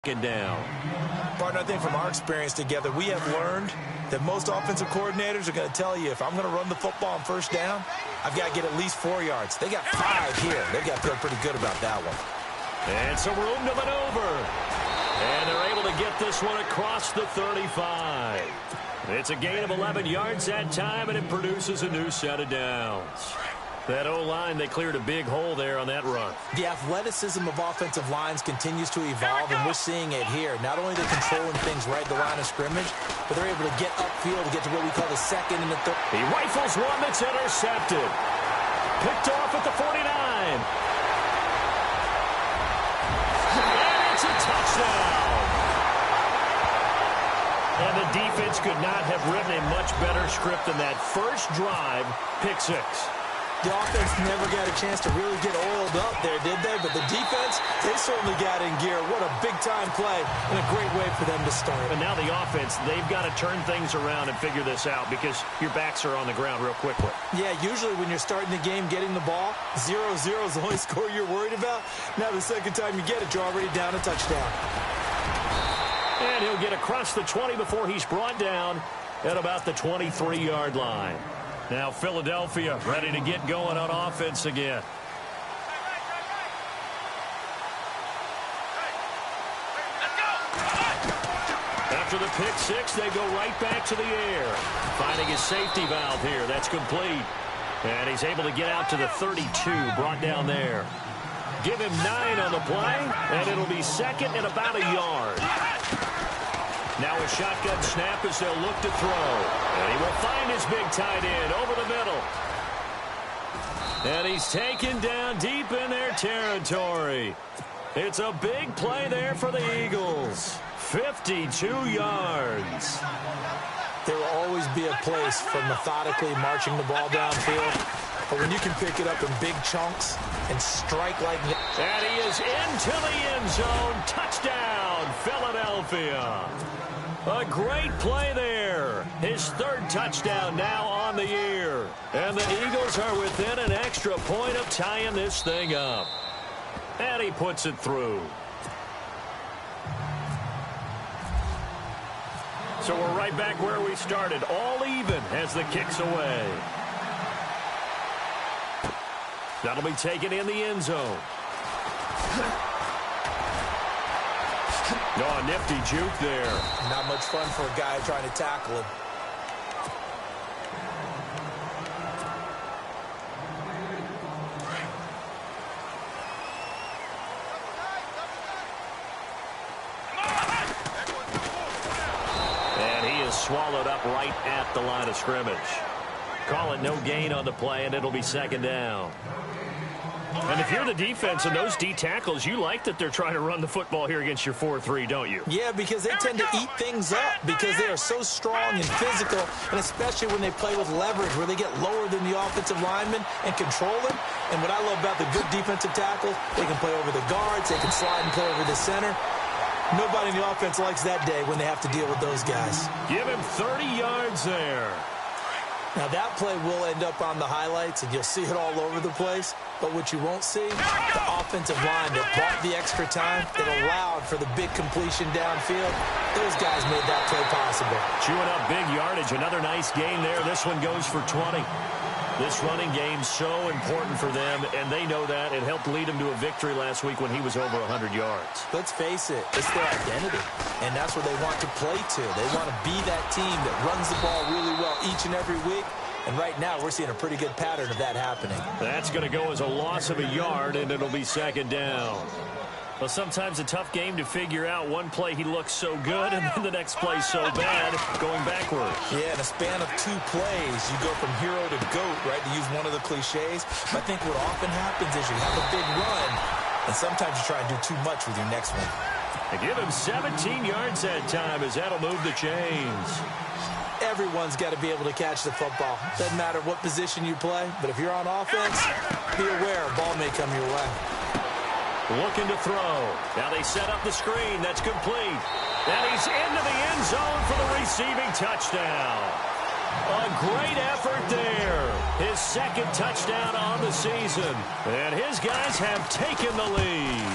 Get down. Partner, I think from our experience together, we have learned that most offensive coordinators are going to tell you, if I'm going to run the football on first down, I've got to get at least 4 yards. They got 5 here. They've got to feel pretty good about that one. And some room to maneuver. And they're able to get this one across the 35. It's a gain of 11 yards that time, and it produces a new set of downs. That O-line, they cleared a big hole there on that run. The athleticism of offensive lines continues to evolve, and we're seeing it here. Not only are they controlling things right at the line of scrimmage, but they're able to get upfield to get to what we call the second and the third. He rifles one that's intercepted. Picked off at the 49. And it's a touchdown. And the defense could not have written a much better script than that first drive, pick 6. The offense never got a chance to really get oiled up there, did they? But the defense, they certainly got in gear. What a big-time play and a great way for them to start. And now the offense, they've got to turn things around and figure this out because your backs are on the ground real quickly. Yeah, usually when you're starting the game getting the ball, 0-0 is the only score you're worried about. Now the second time you get it, you're already down a touchdown. And he'll get across the 20 before he's brought down at about the 23-yard line. Now Philadelphia ready to get going on offense again. After the pick 6, they go right back to the air. Finding his safety valve here. That's complete. And he's able to get out to the 32, brought down there. Give him 9 on the play, and it'll be second and about a yard. Now a shotgun snap as they'll look to throw. And he will find his big tight end over the middle. And he's taken down deep in their territory. It's a big play there for the Eagles. 52 yards. There will always be a place for methodically marching the ball downfield. But when you can pick it up in big chunks and strike like that. And he is into the end zone. Touchdown, Philadelphia. A great play there. His 3rd touchdown now on the year. And the Eagles are within an extra point of tying this thing up. And he puts it through. So we're right back where we started. All even as the kick's away. That'll be taken in the end zone. Oh, nifty juke there. Not much fun for a guy trying to tackle him. And he is swallowed up right at the line of scrimmage. Call it no gain on the play, and it'll be second down. And if you're the defense and those D tackles, you like that they're trying to run the football here against your 4-3, don't you? Yeah, because they tend to eat things up because they are so strong and physical, and especially when they play with leverage where they get lower than the offensive linemen and control them. And what I love about the good defensive tackles, they can play over the guards, they can slide and play over the center. Nobody in the offense likes that day when they have to deal with those guys. Give him 30 yards there. Now, that play will end up on the highlights, and you'll see it all over the place. But what you won't see, the offensive line that brought the extra time, that allowed for the big completion downfield, those guys made that play possible. Chewing up big yardage. Another nice gain there. This one goes for 20. This running game's so important for them, and they know that. It helped lead them to a victory last week when he was over 100 yards. Let's face it, it's their identity, and that's what they want to play to. They want to be that team that runs the ball really well each and every week, and right now we're seeing a pretty good pattern of that happening. That's going to go as a loss of a yard, and it'll be second down. Well, sometimes a tough game to figure out. One play he looks so good, and then the next play so bad, going backward. Yeah, in a span of 2 plays, you go from hero to GOAT, right, to use one of the cliches. But I think what often happens is you have a big run, and sometimes you try and do too much with your next one. They give him 17 yards that time as that'll move the chains. Everyone's got to be able to catch the football. Doesn't matter what position you play, but if you're on offense, be aware a ball may come your way. Looking to throw. Now they set up the screen. That's complete. And he's into the end zone for the receiving touchdown. A great effort there. His 2nd touchdown on the season. And his guys have taken the lead.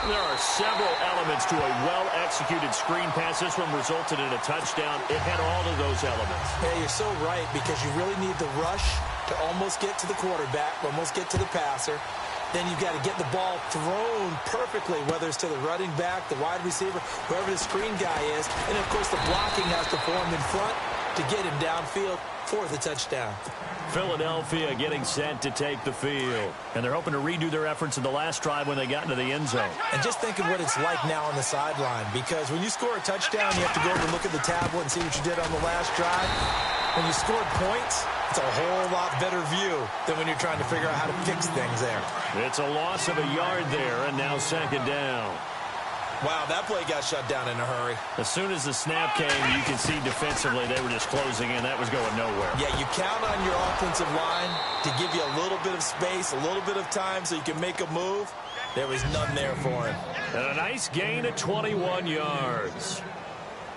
There are several elements to a well-executed screen pass. This one resulted in a touchdown. It had all of those elements. Yeah, you're so right, because you really need the rush to almost get to the quarterback, almost get to the passer. Then you've got to get the ball thrown perfectly, whether it's to the running back, the wide receiver, whoever the screen guy is. And, of course, the blocking has to form in front to get him downfield for the touchdown. Philadelphia getting set to take the field. And they're hoping to redo their efforts in the last drive when they got into the end zone. And just think of what it's like now on the sideline, because when you score a touchdown, you have to go over and look at the tablet and see what you did on the last drive. When you scored points, it's a whole lot better view than when you're trying to figure out how to fix things there. It's a loss of a yard there, and now second down. Wow, that play got shut down in a hurry. As soon as the snap came, you can see defensively they were just closing in. That was going nowhere. Yeah, you count on your offensive line to give you a little bit of space, a little bit of time so you can make a move. There was none there for him. And a nice gain of 21 yards.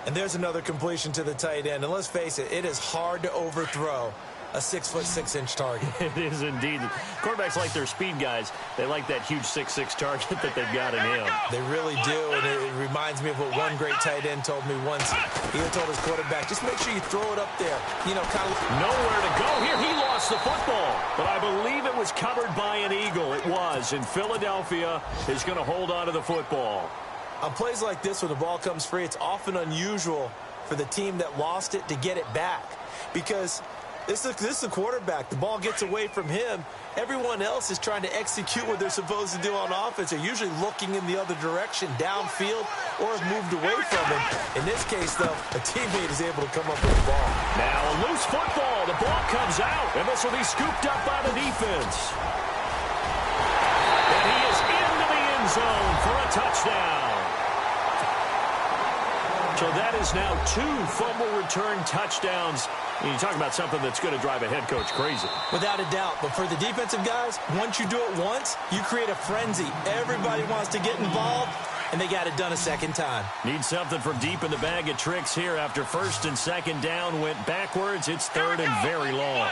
And there's another completion to the tight end. And let's face it, it is hard to overthrow a 6'6" target. It is indeed. Quarterbacks like their speed guys. They like that huge 6'6" target that they've got in him. They really do, and it reminds me of what one great tight end told me once. He told his quarterback, just make sure you throw it up there. You know, kind of. Nowhere to go here. He lost the football, but I believe it was covered by an Eagle. It was, and Philadelphia is going to hold on to the football. On plays like this, when the ball comes free, it's often unusual for the team that lost it to get it back, because this is the quarterback. The ball gets away from him. Everyone else is trying to execute what they're supposed to do on offense. They're usually looking in the other direction, downfield, or have moved away from him. In this case, though, a teammate is able to come up with the ball. Now a loose football. The ball comes out, and this will be scooped up by the defense. And he is into the end zone for a touchdown. So that is now 2 fumble return touchdowns. You talk about something that's going to drive a head coach crazy. Without a doubt. But for the defensive guys, once you do it once, you create a frenzy. Everybody wants to get involved, and they got it done a second time. Need something from deep in the bag of tricks here after first and second down went backwards. It's third and very long.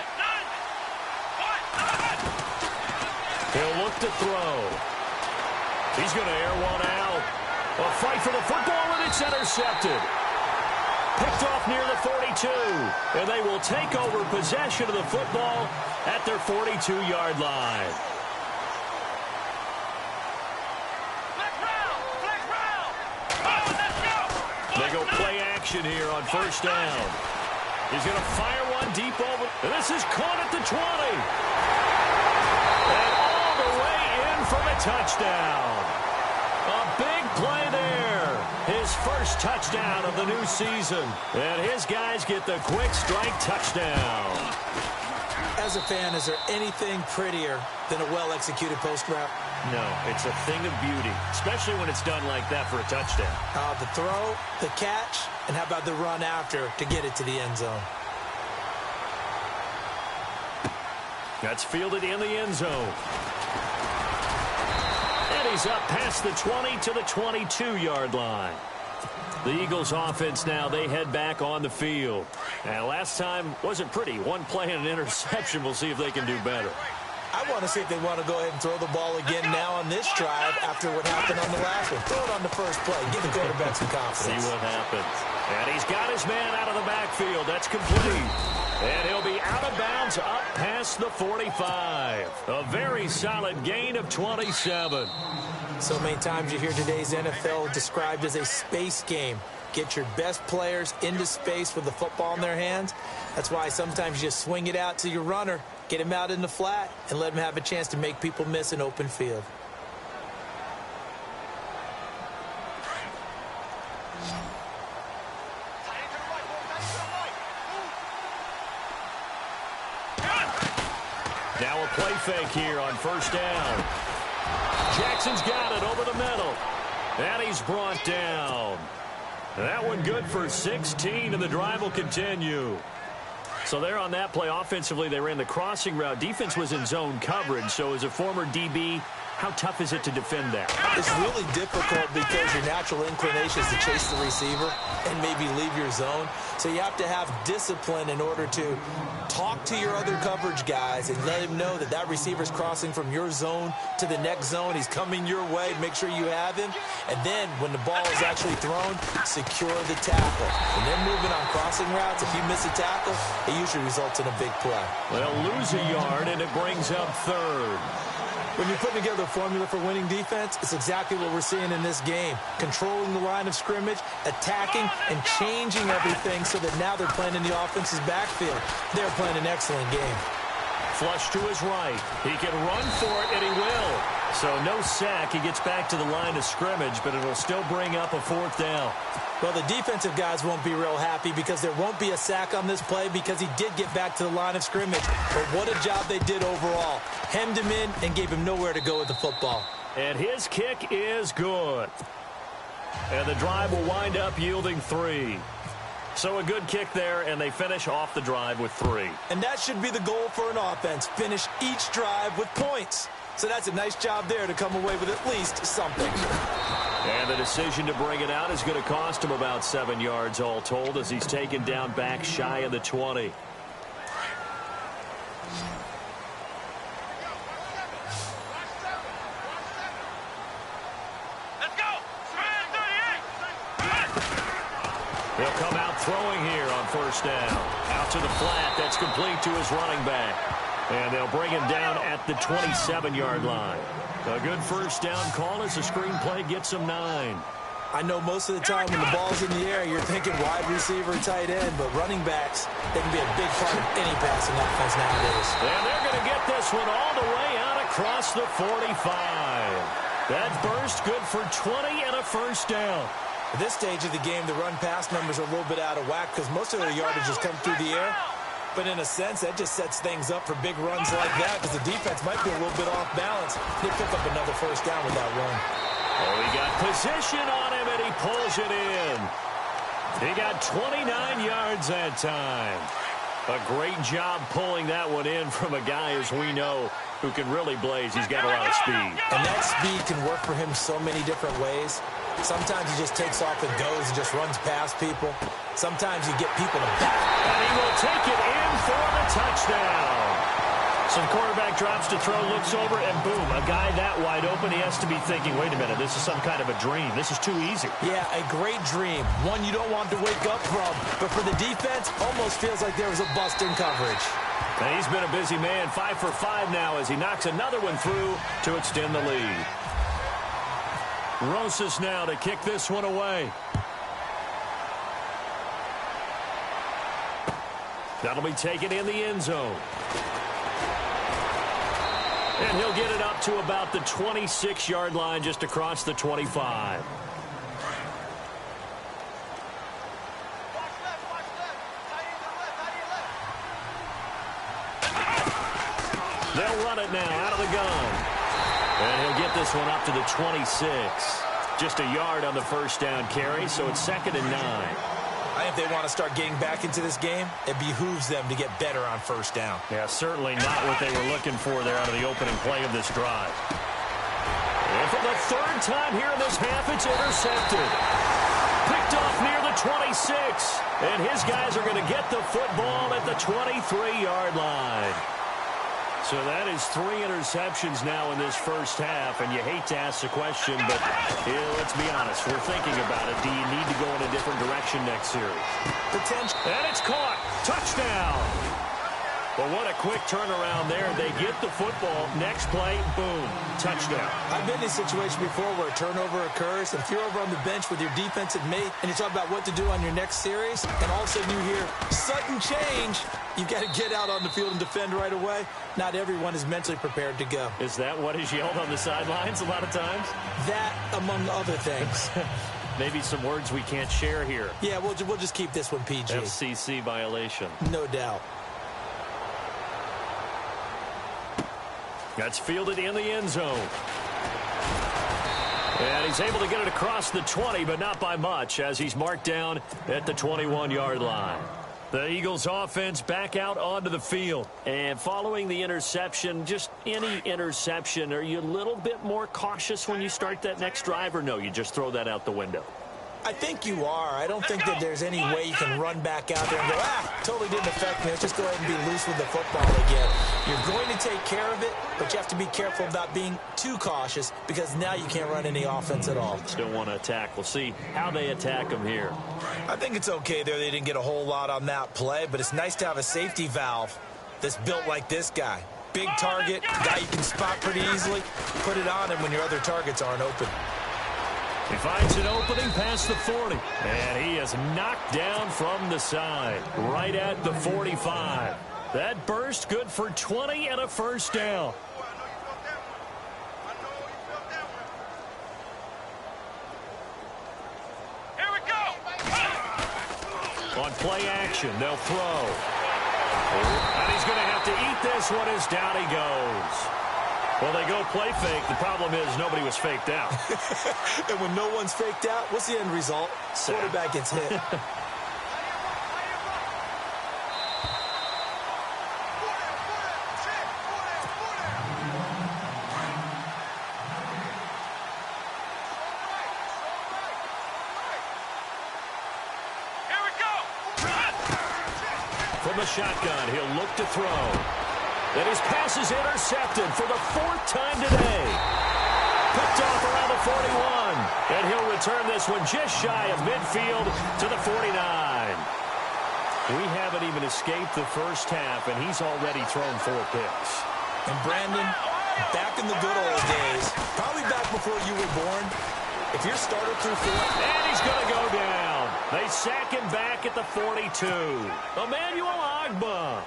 He'll look to throw. He's going to air one out. A fight for the football, and it's intercepted. Picked off near the 42, and they will take over possession of the football at their 42-yard line. They go play action here on first down. He's going to fire one deep over, and this is caught at the 20. And all the way in for the touchdown. A big play there. His first touchdown of the new season. And his guys get the quick strike touchdown. As a fan, is there anything prettier than a well-executed post route? No, it's a thing of beauty, especially when it's done like that for a touchdown. The throw, the catch, and how about the run after to get it to the end zone? That's fielded in the end zone. And he's up past the 20 to the 22-yard line. The Eagles offense now, they head back on the field. And last time wasn't pretty. One play and an interception. We'll see if they can do better. I want to see if they want to go ahead and throw the ball again now on this drive after what happened on the last one. Throw it on the first play. Give the quarterback some confidence. See what happens. And he's got his man out of the backfield. That's complete. And he'll be out of bounds up past the 45. A very solid gain of 27. So many times you hear today's NFL described as a space game. Get your best players into space with the football in their hands. That's why sometimes you just swing it out to your runner, get him out in the flat, and let him have a chance to make people miss an open field. Now a play fake here on first down. Jackson's got it over the middle. And he's brought down. That one good for 16, and the drive will continue. So there on that play, offensively, they ran the crossing route. Defense was in zone coverage, so as a former DB, How tough is it to defend that? It's really difficult because your natural inclination is to chase the receiver and maybe leave your zone. So you have to have discipline in order to talk to your other coverage guys and let him know that that receiver's crossing from your zone to the next zone. He's coming your way. Make sure you have him. And then when the ball is actually thrown, secure the tackle. And then moving on crossing routes, if you miss a tackle, it usually results in a big play. They'll lose a yard, and it brings up third. When you're putting together a formula for winning defense, it's exactly what we're seeing in this game. Controlling the line of scrimmage, attacking, and changing everything so that now they're playing in the offense's backfield. They're playing an excellent game. Flush to his right. He can run for it, and he will. So no sack. He gets back to the line of scrimmage, but it'll still bring up a fourth down. Well, the defensive guys won't be real happy because there won't be a sack on this play because he did get back to the line of scrimmage. But what a job they did overall. Hemmed him in and gave him nowhere to go with the football. And his kick is good. And the drive will wind up yielding 3. So a good kick there, and they finish off the drive with 3. And that should be the goal for an offense. Finish each drive with points. So that's a nice job there to come away with at least something. And the decision to bring it out is going to cost him about 7 yards all told as he's taken down back shy of the 20. He'll come out throwing here on first down. Out to the flat. That's complete to his running back. And they'll bring him down at the 27-yard line. A good first down call as the screenplay gets him 9. I know most of the time when the ball's in the air, you're thinking wide receiver, tight end, but running backs, they can be a big part of any passing offense nowadays. And they're going to get this one all the way out across the 45. That burst good for 20 and a first down. At this stage of the game, the run-pass numbers are a little bit out of whack because most of their yardage has come through the air. But in a sense, that just sets things up for big runs like that because the defense might be a little bit off balance. They pick up another first down with that run. Oh, he got position on him, and he pulls it in. He got 29 yards that time. A great job pulling that one in from a guy, as we know, who can really blaze. He's got a lot of speed. And that speed can work for him so many different ways. Sometimes he just takes off and goes and just runs past people. Sometimes you get people to back. And he will take it in for the touchdown. So the quarterback drops to throw, looks over, and boom, a guy that wide open, he has to be thinking, wait a minute, this is some kind of a dream. This is too easy. Yeah, a great dream. One you don't want to wake up from. But for the defense, almost feels like there was a bust in coverage. And he's been a busy man, 5 for 5 now as he knocks another one through to extend the lead. Rosas now to kick this one away. That'll be taken in the end zone. And he'll get it up to about the 26-yard line just across the 25. They'll run it now out of the gun. And he'll get this one up to the 26. Just a yard on the first down carry, so it's 2nd and 9. I think if they want to start getting back into this game, it behooves them to get better on first down. Yeah, certainly not what they were looking for there out of the opening play of this drive. And for the 3rd time here in this half, it's intercepted. Picked off near the 26. And his guys are going to get the football at the 23-yard line. So that is 3 interceptions now in this first half, and you hate to ask the question, but let's be honest, we're thinking about it. Do you need to go in a different direction next series? Potential. And it's caught. Touchdown. But what a quick turnaround there. They get the football. Next play, boom, touchdown. I've been in a situation before where a turnover occurs, and if you're over on the bench with your defensive mate and you talk about what to do on your next series, and all of a sudden you hear sudden change, you've got to get out on the field and defend right away. Not everyone is mentally prepared to go. Is that what is yelled on the sidelines a lot of times? That, among other things. Maybe some words we can't share here. Yeah, we'll just keep this one PG. FCC violation. No doubt. That's fielded in the end zone. And he's able to get it across the 20, but not by much, as he's marked down at the 21-yard line. The Eagles offense back out onto the field. And following the interception, just any interception, are you a little bit more cautious when you start that next drive, or no, you just throw that out the window? I think you are. I don't think that there's any way you can run back out there and go, totally didn't affect me. Let's just go ahead and be loose with the football again. You're going to take care of it, but you have to be careful about being too cautious because now you can't run any offense at all. Still want to attack. We'll see how they attack them here. I think it's okay there. They didn't get a whole lot on that play, but it's nice to have a safety valve that's built like this guy. Big target, guy you can spot pretty easily. Put it on him when your other targets aren't open. He finds an opening past the 40, and he is knocked down from the side, right at the 45. That burst good for 20 and a first down. Here we go. On play action, they'll throw. And he's going to have to eat this one as down he goes. Well, they go play fake. The problem is nobody was faked out. And when no one's faked out, what's the end result? Quarterback gets hit. Here we go. From the shotgun, he'll look to throw. And his pass is intercepted for the 4th time today. Picked off around the 41. And he'll return this one just shy of midfield to the 49. We haven't even escaped the first half, and he's already thrown 4 picks. And Brandon, back in the good old days, probably back before you were born, if your starter threw 4... And he's going to go down. They sack him back at the 42. Emmanuel Ogbah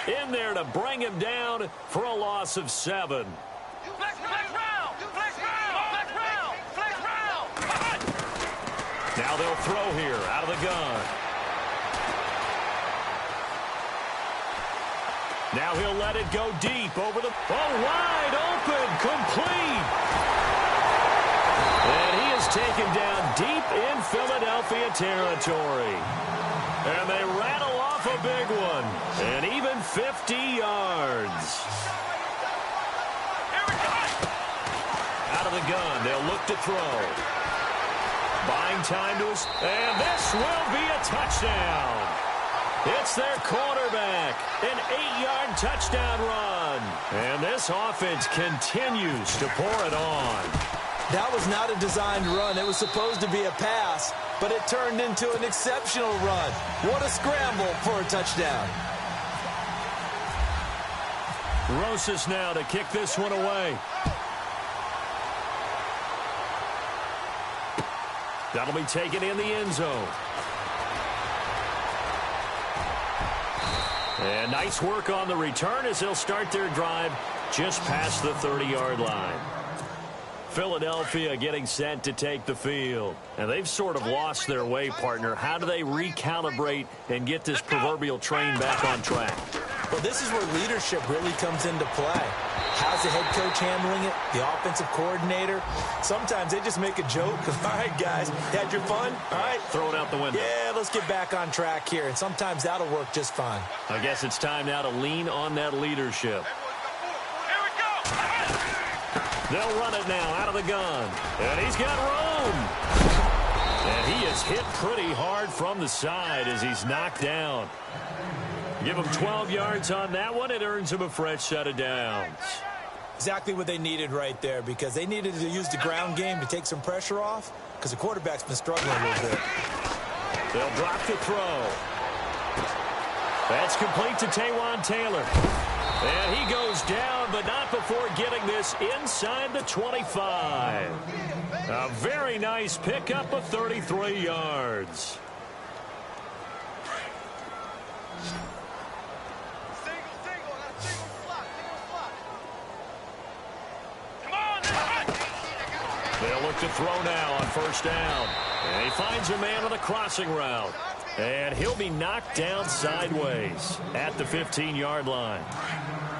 in there to bring him down for a loss of 7. Flex round. Flex round. Flex round. Flex round. Now they'll throw here out of the gun. Now he'll let it go deep over the... Oh, wide open, complete. And he is taken down deep in Philadelphia territory. And they rattle off a big one. And even 50 yards. Out of the gun, they'll look to throw. Buying time to us. And this will be a touchdown. It's their quarterback. An 8-yard touchdown run. And this offense continues to pour it on. That was not a designed run. It was supposed to be a pass, but it turned into an exceptional run. What a scramble for a touchdown. Rosas now to kick this one away. That'll be taken in the end zone. And nice work on the return as they'll start their drive just past the 30-yard line. Philadelphia getting set to take the field. And they've sort of lost their way, partner. How do they recalibrate and get this proverbial train back on track? Well, this is where leadership really comes into play. How's the head coach handling it? The offensive coordinator? Sometimes they just make a joke. All right, guys, had your fun? All right. Throw it out the window. Yeah, let's get back on track here. And sometimes that'll work just fine. I guess it's time now to lean on that leadership. Here we go. They'll run it now out of the gun. And he's got room. And he is hit pretty hard from the side as he's knocked down. Give him 12 yards on that one. It earns him a fresh set of downs. Exactly what they needed right there, because they needed to use the ground game to take some pressure off, because the quarterback's been struggling a little bit. They'll drop the throw. That's complete to Taywan Taylor. And he goes down, but not before getting this inside the 25. A very nice pickup of 33 yards. They'll look to throw now on first down. And he finds a man on the crossing route. And he'll be knocked down sideways at the 15-yard line.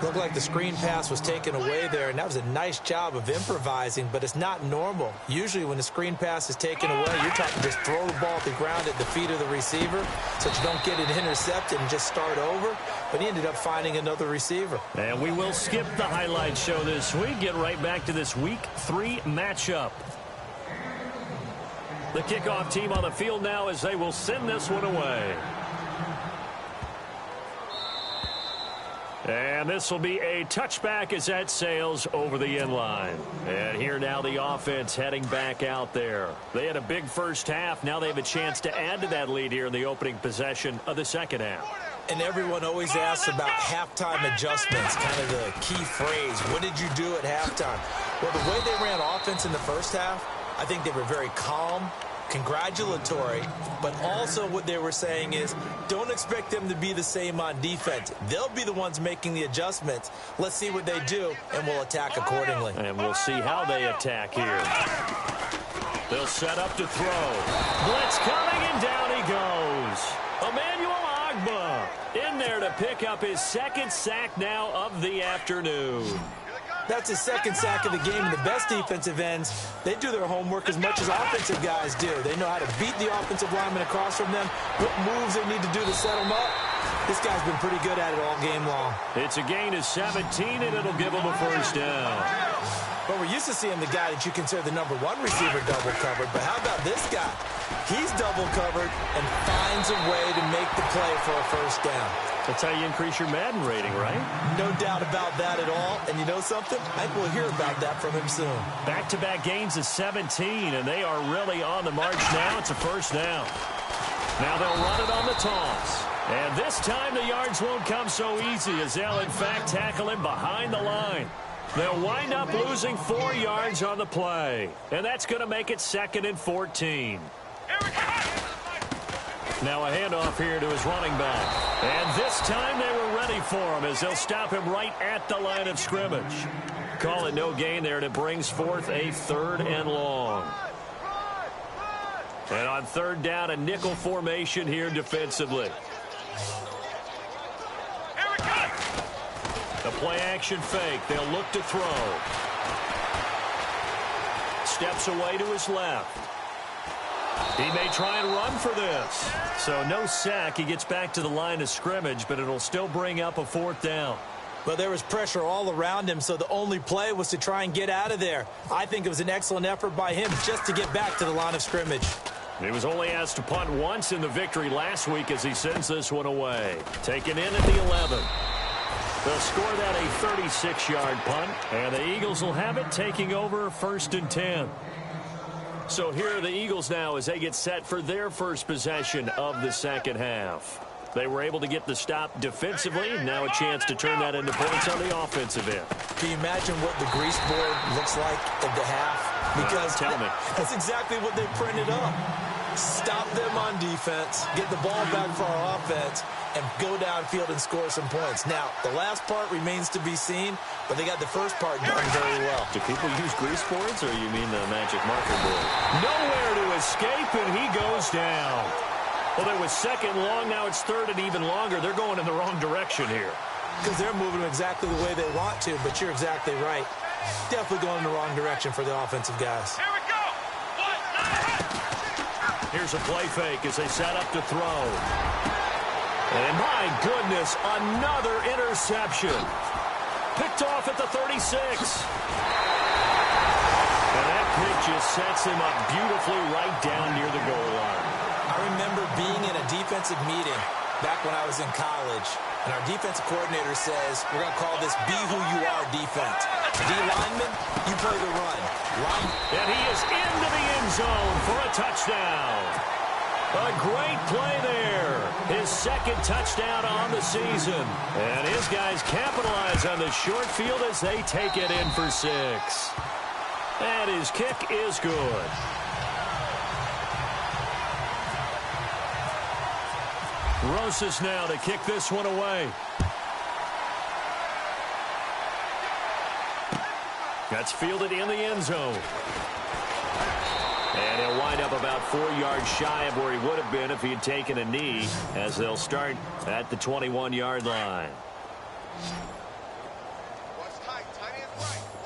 Looked like the screen pass was taken away there, and that was a nice job of improvising, but it's not normal. Usually when the screen pass is taken away, you're talking just throw the ball at the ground at the feet of the receiver so that you don't get it intercepted and just start over. But he ended up finding another receiver. And we will skip the highlight show this week. Get right back to this Week 3 matchup. The kickoff team on the field now as they will send this one away. And this will be a touchback as that sails over the end line. And here now the offense heading back out there. They had a big first half. Now they have a chance to add to that lead here in the opening possession of the second half. And everyone always asks about halftime adjustments, kind of the key phrase. What did you do at halftime? Well, the way they ran offense in the first half, I think they were very calm, congratulatory, but also what they were saying is don't expect them to be the same on defense. They'll be the ones making the adjustments. Let's see what they do, and we'll attack accordingly. And we'll see how they attack here. They'll set up to throw. Blitz coming, and down he goes. Emmanuel Agba in there to pick up his second sack now of the afternoon. That's his second sack of the game. And the best defensive ends, they do their homework as much as offensive guys do. They know how to beat the offensive lineman across from them, what moves they need to do to set them up. This guy's been pretty good at it all game long. It's a gain of 17, and it'll give him a first down. But we're used to seeing the guy that you consider the number one receiver double covered. But how about this guy? He's double covered and finds a way to make the play for a first down. That's how you increase your Madden rating, right? No doubt about that at all. And you know something? I think we'll hear about that from him soon. Back-to-back gains of 17, and they are really on the march now. It's a first down. Now they'll run it on the toss. And this time the yards won't come so easy as they'll, in fact, tackle him behind the line. They'll wind up losing 4 yards on the play. And that's going to make it 2nd and 14. Now a handoff here to his running back. And this time they were ready for him as they'll stop him right at the line of scrimmage. Call it no gain there, and it brings forth a 3rd and long. And on 3rd down, a nickel formation here defensively. The play-action fake. They'll look to throw. Steps away to his left. He may try and run for this. So no sack. He gets back to the line of scrimmage, but it'll still bring up a 4th down. But there was pressure all around him, so the only play was to try and get out of there. I think it was an excellent effort by him just to get back to the line of scrimmage. He was only asked to punt once in the victory last week as he sends this one away. Taken in at the 11. They'll score that a 36-yard punt, and the Eagles will have it taking over 1st and 10. So here are the Eagles now as they get set for their first possession of the second half. They were able to get the stop defensively. Now a chance to turn that into points on the offensive end. Can you imagine what the grease board looks like at the half? Because tell me. That's exactly what they printed up. Stop them on defense, get the ball back for our offense, and go downfield and score some points. Now, the last part remains to be seen, but they got the first part done very well. Do people use grease boards, or you mean the magic marker board? Nowhere to escape, and he goes down. Well, there was 2nd long. Now it's 3rd and even longer. They're going in the wrong direction here. Because they're moving exactly the way they want to, but you're exactly right. Definitely going in the wrong direction for the offensive guys. Here we go. Here's a play fake as they set up to throw. And my goodness, another interception. Picked off at the 36. And that pick just sets him up beautifully right down near the goal line. I remember being in a defensive meeting back when I was in college, and our defensive coordinator says, we're going to call this Be Who You Are defense. D lineman, you play the run. And he is into the end zone for a touchdown. A great play there. His 2nd touchdown on the season. And his guys capitalize on the short field as they take it in for 6. And his kick is good. Rosas now to kick this one away. That's fielded in the end zone. And he'll wind up about 4 yards shy of where he would have been if he had taken a knee, as they'll start at the 21-yard line.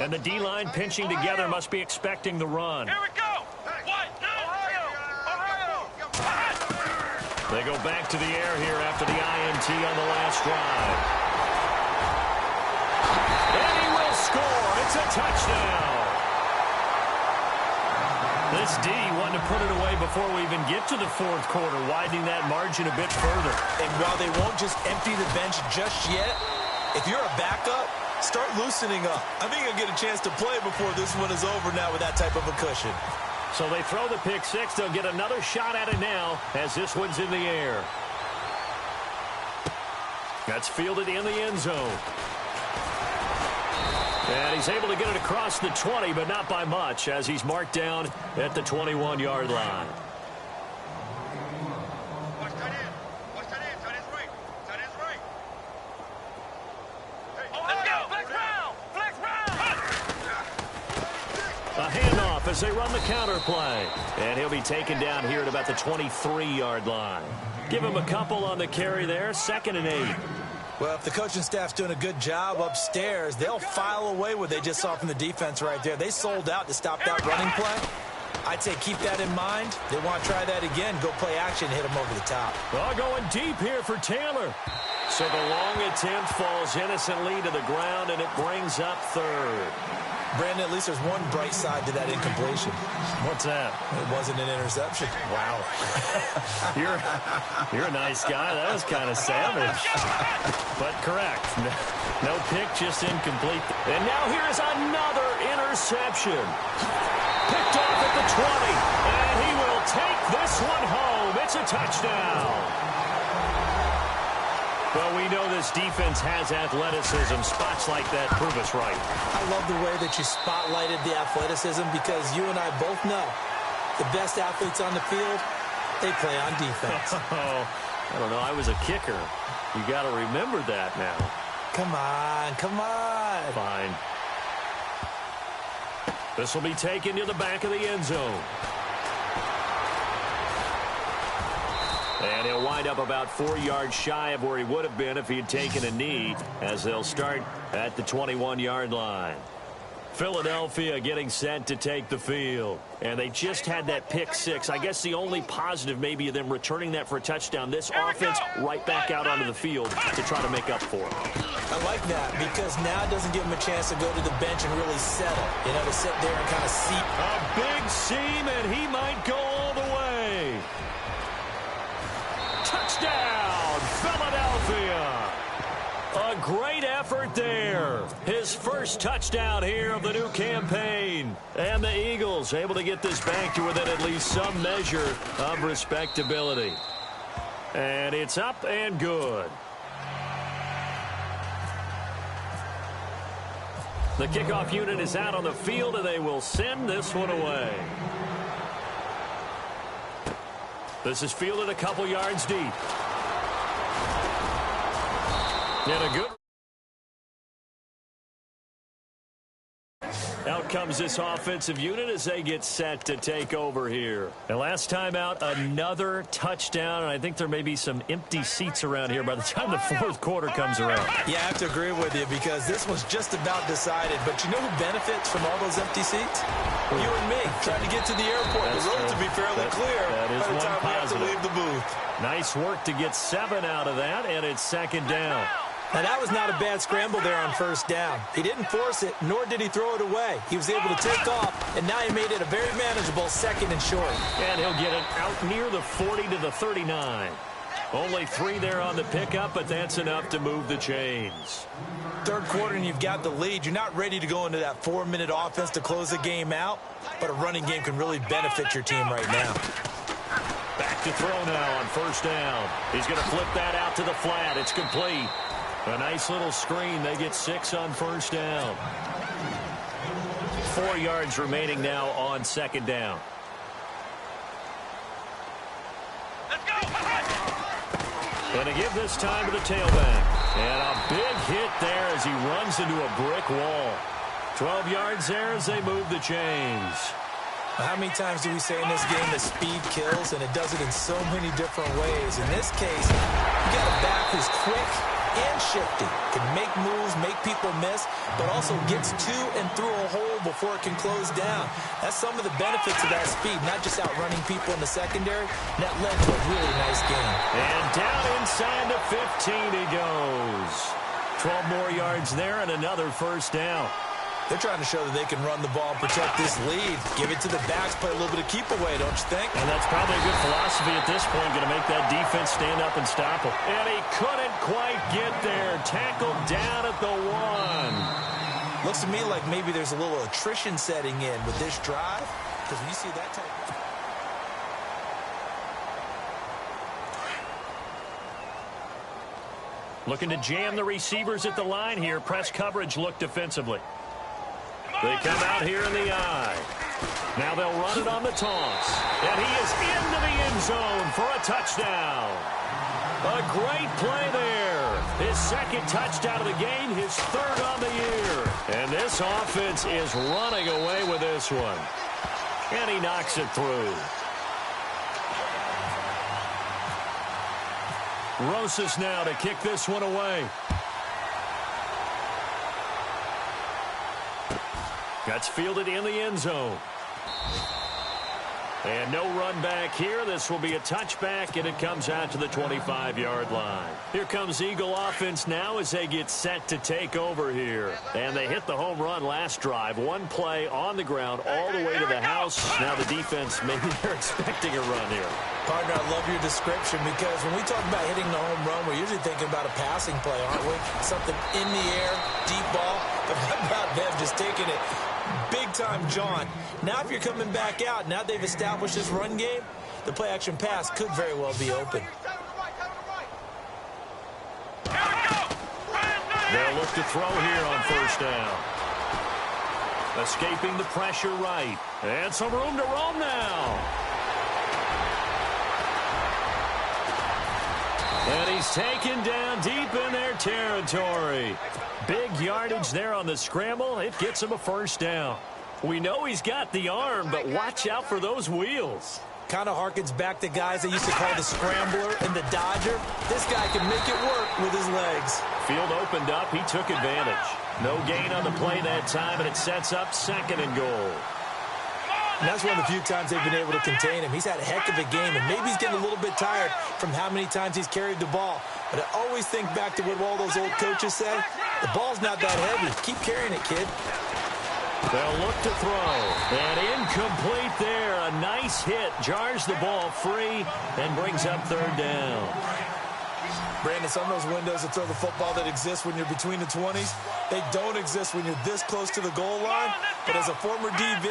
And the D-line pinching together must be expecting the run. Here we go. Ohio. They go back to the air here after the INT on the last drive. And he will score. It's a touchdown. This D wanting to put it away before we even get to the fourth quarter, widening that margin a bit further. And while they won't just empty the bench just yet, if you're a backup, start loosening up. I think you'll get a chance to play before this one is over now with that type of a cushion. So they throw the pick six. They'll get another shot at it now as this one's in the air. That's fielded in the end zone. And he's able to get it across the 20, but not by much, as he's marked down at the 21-yard line. A handoff as they run the counter play. And he'll be taken down here at about the 23-yard line. Give him a couple on the carry there, 2nd and 8. Well, if the coaching staff's doing a good job upstairs, they'll file away what they just saw from the defense right there. They sold out to stop that running play. I'd say keep that in mind. They want to try that again. Go play action, hit them over the top. Well, going deep here for Taylor. So the long attempt falls innocently to the ground, and it brings up 3rd. Brandon, at least there's one bright side to that incompletion. What's that? It wasn't an interception. Wow. You're a nice guy. That was kind of savage. But correct. No pick, just incomplete. And now here is another interception. Picked off at the 20. And he will take this one home. It's a touchdown. Well, we know this defense has athleticism. Spots like that prove us right. I love the way that you spotlighted the athleticism because you and I both know the best athletes on the field, they play on defense. Oh, I don't know. I was a kicker. You got to remember that now. Come on, come on. Fine. This will be taken to the back of the end zone. And he'll wind up about 4 yards shy of where he would have been if he had taken a knee, as they'll start at the 21-yard line. Philadelphia getting set to take the field. And they just had that pick six. I guess the only positive maybe of them returning that for a touchdown. This offense right back out onto the field to try to make up for it. I like that because now it doesn't give them a chance to go to the bench and really settle. You know, to sit there and kind of see. A big seam, and he might go all the way. Touchdown, Philadelphia. A great effort there. His first touchdown here of the new campaign. And the Eagles able to get this back to within at least some measure of respectability. And it's up and good. The kickoff unit is out on the field, and they will send this one away. This is fielded a couple yards deep. And a good. Out comes this offensive unit as they get set to take over here. And last time out, another touchdown, and I think there may be some empty seats around here by the time the fourth quarter comes around. Yeah, I have to agree with you because this one's just about decided. But you know who benefits from all those empty seats? You and me, trying to get to the airport. That's the road true. to be fairly clear that is by the one time we have to positive. leave the booth. Nice work to get 7 out of that, and it's second down. Now, that was not a bad scramble there on first down. He didn't force it, nor did he throw it away. He was able to take off, and now he made it a very manageable 2nd and short. And he'll get it out near the 40 to the 39. Only 3 there on the pickup, but that's enough to move the chains. Third quarter, and you've got the lead. You're not ready to go into that 4-minute offense to close the game out, but a running game can really benefit your team right now. Back to throw now on first down. He's going to flip that out to the flat. It's complete. A nice little screen. They get 6 on first down. 4 yards remaining now on second down. Let's go. And to give this time to the tailback. And a big hit there as he runs into a brick wall. 12 yards there as they move the chains. How many times do we say in this game that speed kills, and it does it in so many different ways? In this case, you got a back who's quick, and shifty. Can make moves, make people miss, but also gets to and through a hole before it can close down. That's some of the benefits of that speed, not just outrunning people in the secondary. And that led to a really nice game. And down inside the 15 he goes. 12 more yards there and another first down. They're trying to show that they can run the ball and protect this lead. Give it to the backs, play a little bit of keep away, don't you think? And that's probably a good philosophy at this point, going to make that defense stand up and stop him. And he couldn't quite get there. Tackled down at the 1. Looks to me like maybe there's a little attrition setting in with this drive, because when you see that type of... Looking to jam the receivers at the line here. Press coverage look defensively. They come out here in the eye. Now they'll run it on the toss. And he is into the end zone for a touchdown. A great play there. His second touchdown of the game, his third on the year. And this offense is running away with this one. And he knocks it through. Rosas now to kick this one away. That's fielded in the end zone. And no run back here. This will be a touchback, and it comes out to the 25-yard line. Here comes Eagle offense now as they get set to take over here. And they hit the home run last drive. One play on the ground all the way to the house. Now the defense, maybe they're expecting a run here. Partner, I love your description, because when we talk about hitting the home run, we're usually thinking about a passing play, aren't we? Something in the air, deep ball. But how about them just taking it big-time jaunt? Now if you're coming back out, now they've established this run game, the play-action pass could very well be open. They'll look to throw here on first down. Escaping the pressure right. And some room to roam now. And he's taken down deep in their territory. Big yardage there on the scramble. It gets him a first down. We know he's got the arm, but watch out for those wheels. Kind of harkens back to guys they used to call the scrambler and the dodger. This guy can make it work with his legs. Field opened up. He took advantage. No gain on the play that time, and it sets up second and goal. And that's one of the few times they've been able to contain him. He's had a heck of a game, and maybe he's getting a little bit tired from how many times he's carried the ball. But I always think back to what all those old coaches say. The ball's not that heavy. Keep carrying it, kid. They'll look to throw. And incomplete there. A nice hit. Jars the ball free and brings up third down. Brandon, some of those windows to throw the football that exist when you're between the 20s, they don't exist when you're this close to the goal line. But as a former DB,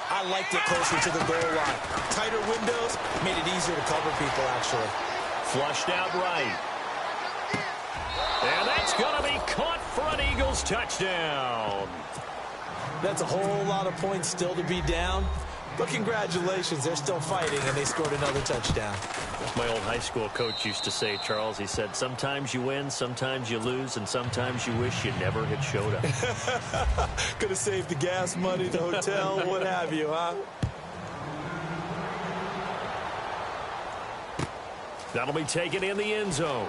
I liked it closer to the goal line. Tighter windows made it easier to cover people, actually. Flushed out right. And that's going to be caught for an Eagles touchdown. That's a whole lot of points still to be down. But congratulations, they're still fighting, and they scored another touchdown. My old high school coach used to say, Charles, he said, sometimes you win, sometimes you lose, and sometimes you wish you never had showed up. Could have saved the gas money, the hotel, what have you, huh? That'll be taken in the end zone.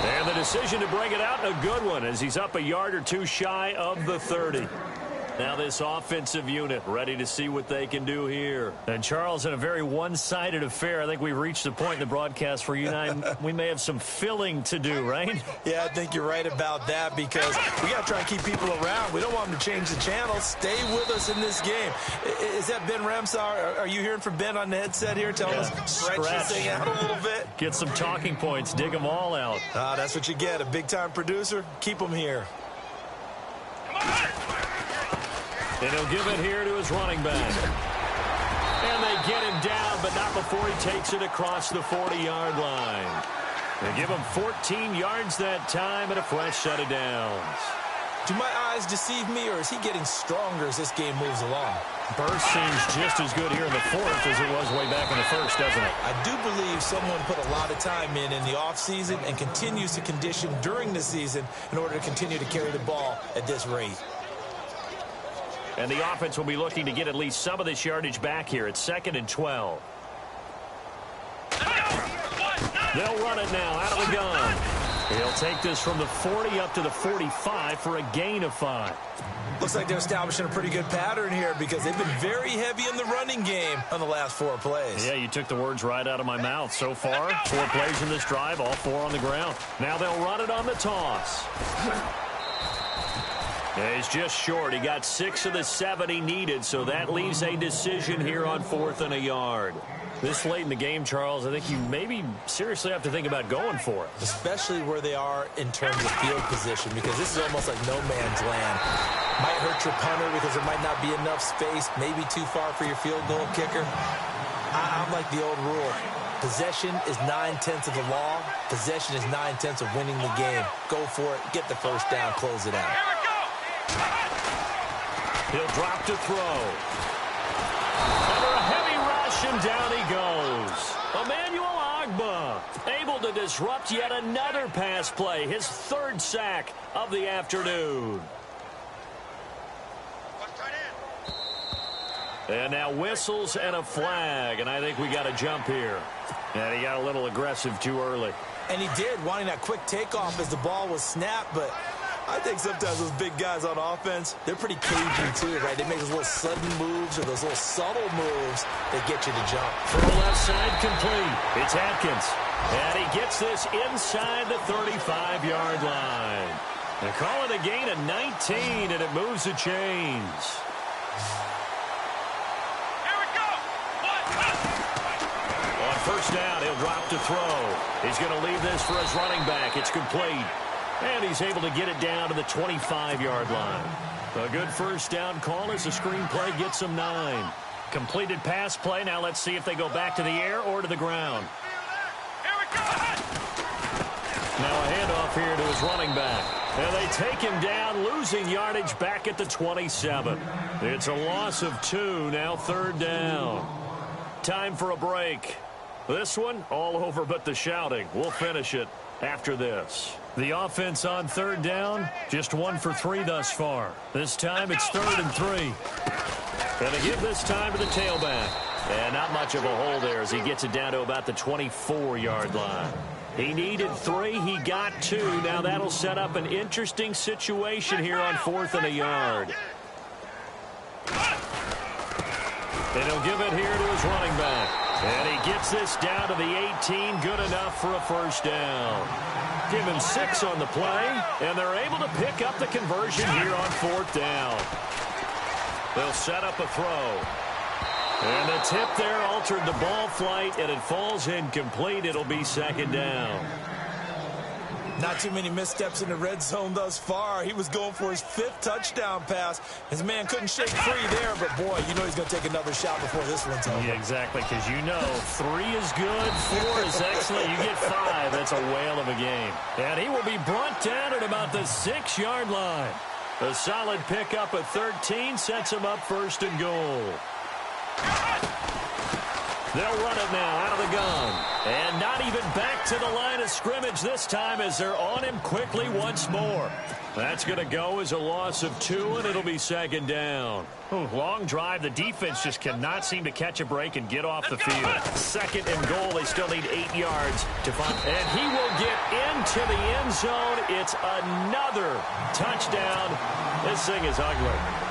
And the decision to bring it out, a good one, as he's up a yard or two shy of the 30. Now this offensive unit ready to see what they can do here. And Charles, in a very one-sided affair, I think we've reached the point in the broadcast where you and I, we may have some filling to do, right? Yeah, I think you're right about that, because we got to try and keep people around. We don't want them to change the channel. Stay with us in this game. Is that Ben Ramsar? Are you hearing from Ben on the headset here? Telling us stretch this thing out a little bit? Get some talking points. Dig them all out. That's what you get. A big-time producer. Keep them here. And he'll give it here to his running back. And they get him down, but not before he takes it across the 40-yard line. They give him 14 yards that time and a fresh set of downs. Do my eyes deceive me, or is he getting stronger as this game moves along? Burst seems just as good here in the fourth as it was way back in the first, doesn't it? I do believe someone put a lot of time in the offseason and continues to condition during the season in order to continue to carry the ball at this rate. And the offense will be looking to get at least some of this yardage back here. It's 2nd and 12. They'll run it now out of the gun. He'll take this from the 40 up to the 45 for a gain of 5. Looks like they're establishing a pretty good pattern here because they've been very heavy in the running game on the last 4 plays. Yeah, you took the words right out of my mouth. So far, 4 plays in this drive, all 4 on the ground. Now they'll run it on the toss. Yeah, he's just short. He got 6 of the 7 he needed, so that leaves a decision here on 4th and a yard. This late in the game, Charles, I think you maybe seriously have to think about going for it. Especially where they are in terms of field position, because this is almost like no man's land. Might hurt your punter because there might not be enough space, maybe too far for your field goal kicker. I'm like the old rule. Possession is 9/10 of the law. Possession is 9/10 of winning the game. Go for it. Get the first down. Close it out. He'll drop to throw. Under a heavy rush, and down he goes. Emmanuel Agba able to disrupt yet another pass play. His 3rd sack of the afternoon. And now whistles and a flag, and I think we got a jump here. And he got a little aggressive too early. And he did, wanting that quick takeoff as the ball was snapped, but I think sometimes those big guys on offense, they're pretty cagey too, right? They make those little sudden moves or those little subtle moves that get you to jump. From the left side, complete. It's Atkins. And he gets this inside the 35-yard line. They call it a gain of 19, and it moves the chains. First down, he'll drop to throw. He's going to leave this for his running back. It's complete. And he's able to get it down to the 25-yard line. A good first down call as the screenplay gets him 9. Completed pass play. Now let's see if they go back to the air or to the ground. Now a handoff here to his running back. And they take him down, losing yardage back at the 27. It's a loss of 2, now 3rd down. Time for a break. This one, all over but the shouting. We'll finish it after this. The offense on 3rd down, just 1 for 3 thus far. This time it's 3rd and 3. And they give this time to the tailback. And not much of a hole there as he gets it down to about the 24-yard line. He needed 3. He got 2. Now that'll set up an interesting situation here on 4th and a yard. And he'll give it here to his running back. And he gets this down to the 18. Good enough for a first down. Give him 6 on the play. And they're able to pick up the conversion here on 4th down. They'll set up a throw. And the tip there altered the ball flight, and it falls incomplete. It'll be 2nd down. Not too many missteps in the red zone thus far. He was going for his 5th touchdown pass. His man couldn't shake free there, but boy, you know he's going to take another shot before this one's over. Yeah, exactly, because you know 3 is good, 4 is excellent. You get 5. That's a whale of a game. And he will be brought down at about the 6-yard line. A solid pickup at 13 sets him up 1st and goal. They'll run it now out of the gun. And not even back to the line of scrimmage this time as they're on him quickly once more. That's going to go as a loss of 2, and it'll be 2nd down. Long drive. The defense just cannot seem to catch a break and get off the field. 2nd and goal. They still need 8 yards to find. And he will get into the end zone. It's another touchdown. This thing is ugly.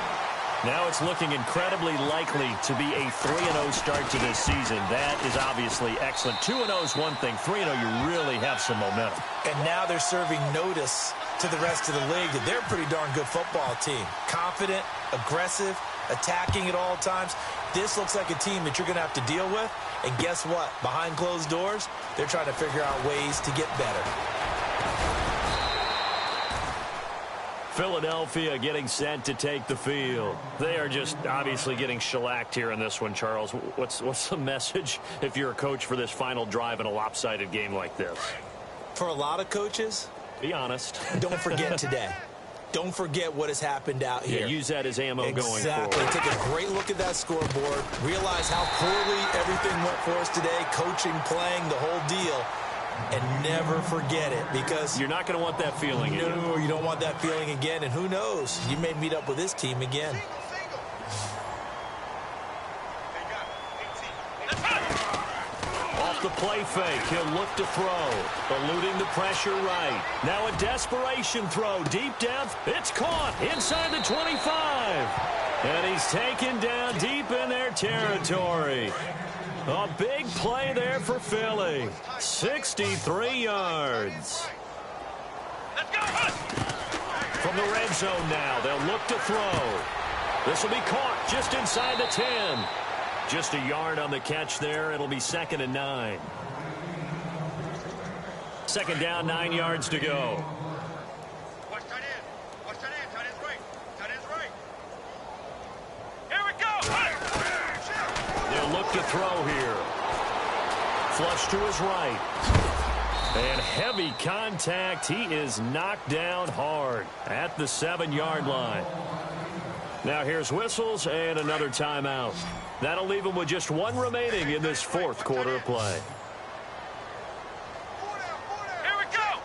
Now it's looking incredibly likely to be a 3-0 start to this season. That is obviously excellent. 2-0 is one thing. 3-0, you really have some momentum. And now they're serving notice to the rest of the league that they're a pretty darn good football team. Confident, aggressive, attacking at all times. This looks like a team that you're going to have to deal with. And guess what? Behind closed doors, they're trying to figure out ways to get better. Philadelphia getting set to take the field. They are just obviously getting shellacked here in this one, Charles. What's the message if you're a coach for this final drive in a lopsided game like this? For a lot of coaches, be honest. Don't forget today. Don't forget what has happened out here. Yeah, use that as ammo going forward. Exactly. Take a great look at that scoreboard. Realize how poorly everything went for us today. Coaching, playing, the whole deal. And never forget it, because you're not going to want that feeling again. No, you don't want that feeling again. And who knows? You may meet up with this team again. Off off the play fake. He'll look to throw, eluding the pressure right. Now a desperation throw deep down. It's caught inside the 25. And he's taken down deep in their territory. A big play there for Philly. 63 yards. Let's go. From the red zone now, they'll look to throw. This will be caught just inside the 10. Just a yard on the catch there. It'll be 2nd and 9. 2nd down, 9 yards to go. Watch tight end. Watch tight end. Tight end's right. Tight end's right. Here we go. They'll look to throw here. Flush to his right. And heavy contact. He is knocked down hard at the 7-yard line. Now here's whistles and another timeout. That'll leave him with just one remaining in this 4th quarter of play. Here we go.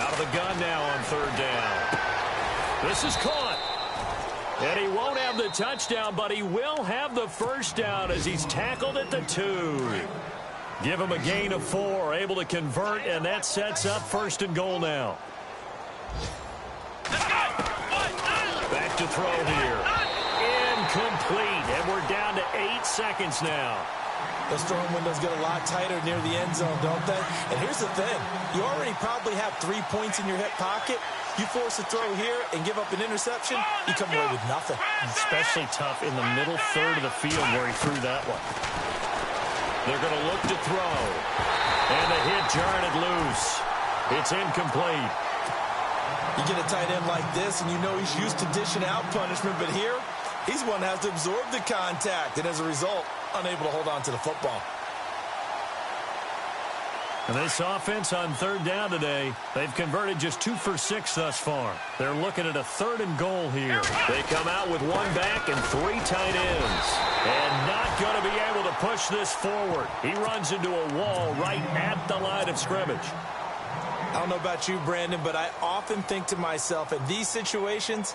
Out of the gun now on 3rd down. This is caught. And he won't have the touchdown, but he will have the 1st down as he's tackled at the 2. Give him a gain of 4, able to convert, and that sets up 1st and goal now. Let's go. Back to throw here. Incomplete, and we're down to 8 seconds now. Those throwing windows get a lot tighter near the end zone, don't they? And here's the thing. You already probably have 3 points in your hip pocket. You force a throw here and give up an interception, you come away with nothing. Especially tough in the middle third of the field where he threw that one. They're going to look to throw. And the hit jarred it loose. It's incomplete. You get a tight end like this, and you know he's used to dishing out punishment, but here, he's one that has to absorb the contact, and as a result, unable to hold on to the football. And this offense on 3rd down today, they've converted just 2 for 6 thus far. They're looking at a 3rd and goal here. They come out with 1 back and 3 tight ends. And not going to be able to push this forward. He runs into a wall right at the line of scrimmage. I don't know about you, Brandon, but I often think to myself, in these situations,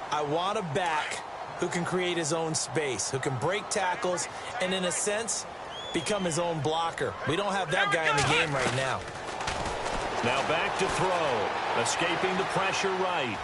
I want a back who can create his own space, who can break tackles, and in a sense, become his own blocker. We don't have that guy in the game right now. Now back to throw. Escaping the pressure right.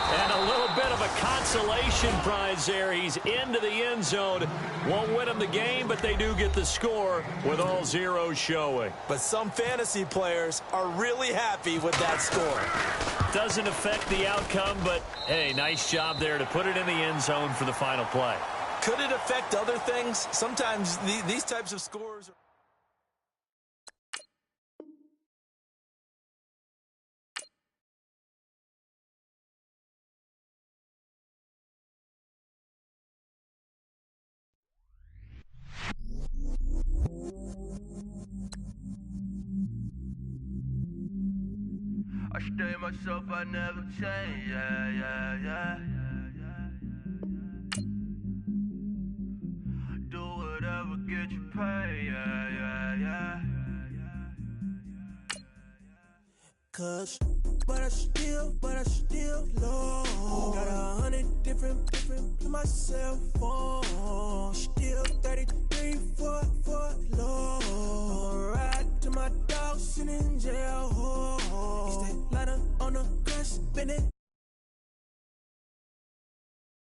And a little bit of a consolation prize there. He's into the end zone. Won't win him the game, but they do get the score with all zeros showing. But some fantasy players are really happy with that score. Doesn't affect the outcome, but, hey, nice job there to put it in the end zone for the final play. Could it affect other things? Sometimes these types of scores... I stay myself, I never change, yeah. Do whatever, get you paid, yeah. Cause, but I still low. Got 100 different to my cell phone. Still 33 for low. I'ma ride to my dog sitting in jail. He stay lighter on the grass, spinning.